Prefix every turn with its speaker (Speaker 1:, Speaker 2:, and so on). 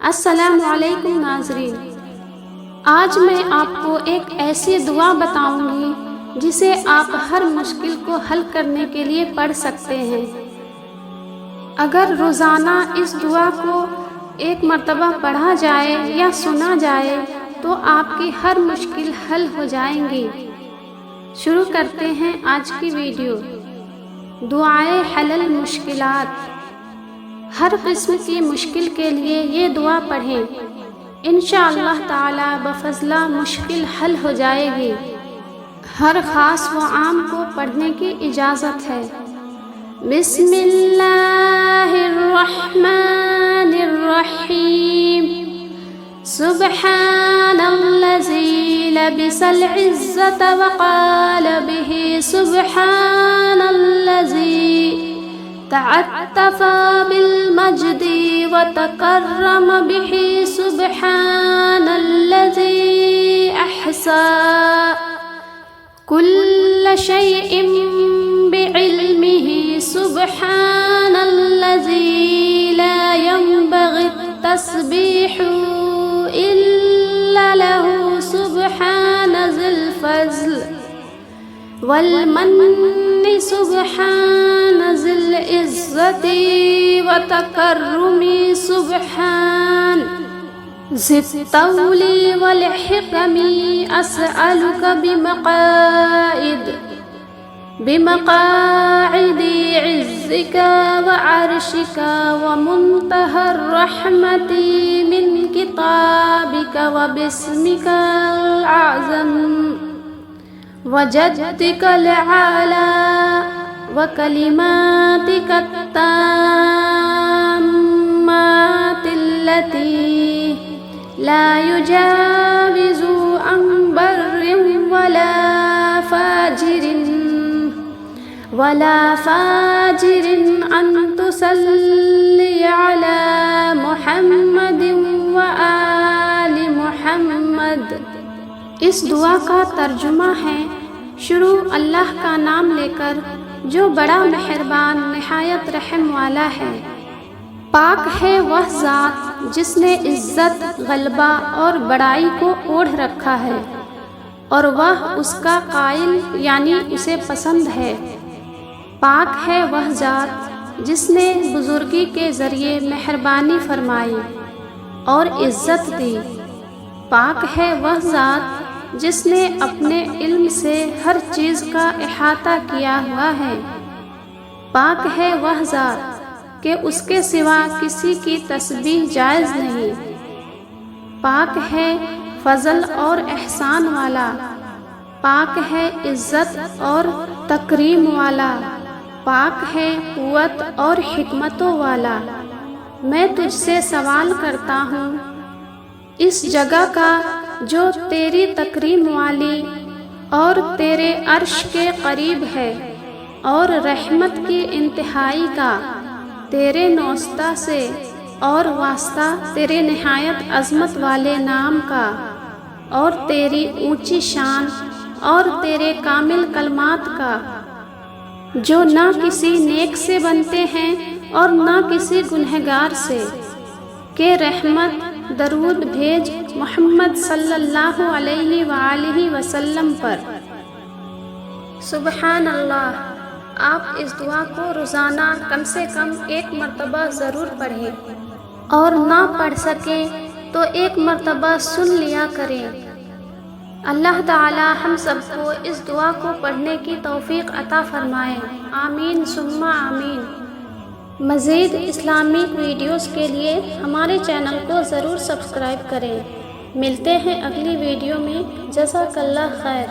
Speaker 1: السلام علیکم ناظرین، آج میں آپ کو ایک ایسی دعا بتاؤں گی جسے آپ ہر مشکل کو حل کرنے کے لیے پڑھ سکتے ہیں۔ اگر روزانہ اس دعا کو ایک مرتبہ پڑھا جائے یا سنا جائے تو آپ کی ہر مشکل حل ہو جائیں گی۔ شروع کرتے ہیں آج کی ویڈیو۔ دعائے حل المشکلات۔ ہر قسم کی مشکل کے لیے یہ دعا پڑھیں، انشاءاللہ تعالی بفضلہ مشکل حل ہو جائے گی۔ ہر خاص و عام کو پڑھنے کی اجازت ہے۔ بسم اللہ الرحمن الرحیم۔ سبحان الذی لبس العزت وقال به سبحان الذی تعطف بالمجد وتكرم به سبحان الذي أحصى كل شيء بعلمه سبحان الذي لا ينبغي التسبيح إلا له سبحان ذي الفضل والمن سبحان ذي العزة وتكرم سبحان ذي الطول والحكم أسألك بمقاعد عزك وعرشك ومنتهى الرحمة من كتابك وباسمك الأعظم وجدك العالى وكلماتك التامات التي لا يجاوز عن بر ولا فاجر أن تصلي على محمد وآل محمد۔ اس دعا کا ترجمہ ہے: شروع اللہ کا نام لے کر جو بڑا مہربان نہایت رحم والا ہے۔ پاک ہے وہ ذات جس نے عزت، غلبہ اور بڑائی کو اوڑھ رکھا ہے اور وہ اس کا قائل یعنی اسے پسند ہے۔ پاک ہے وہ ذات جس نے بزرگی کے ذریعے مہربانی فرمائی اور عزت دی۔ پاک ہے وہ ذات جس نے اپنے علم سے ہر چیز کا احاطہ کیا ہوا ہے۔ پاک ہے وہ ذات کہ اس کے سوا کسی کی تسبیح جائز نہیں۔ پاک ہے فضل اور احسان والا، پاک ہے عزت اور تکریم والا، پاک ہے قوت اور حکمتوں والا۔ میں تجھ سے سوال کرتا ہوں اس جگہ کا جو تیری تکریم والی اور تیرے عرش کے قریب ہے، اور رحمت کی انتہائی کا تیرے نوسطہ سے، اور واسطہ تیرے نہایت عظمت والے نام کا، اور تیری اونچی شان اور تیرے کامل کلمات کا، جو نہ کسی نیک سے بنتے ہیں اور نہ کسی گنہگار سے، کہ رحمت درود بھیج محمد صلی اللہ علیہ وآلہ وسلم پر۔ سبحان اللہ۔ آپ اس دعا کو روزانہ کم سے کم ایک مرتبہ ضرور پڑھیں، اور نہ پڑھ سکیں تو ایک مرتبہ سن لیا کریں۔ اللہ تعالی ہم سب کو اس دعا کو پڑھنے کی توفیق عطا فرمائے، آمین ثم آمین۔ مزید اسلامک ویڈیوز کے لیے ہمارے چینل کو ضرور سبسکرائب کریں۔ ملتے ہیں اگلی ویڈیو میں۔ جزاک اللہ خیر۔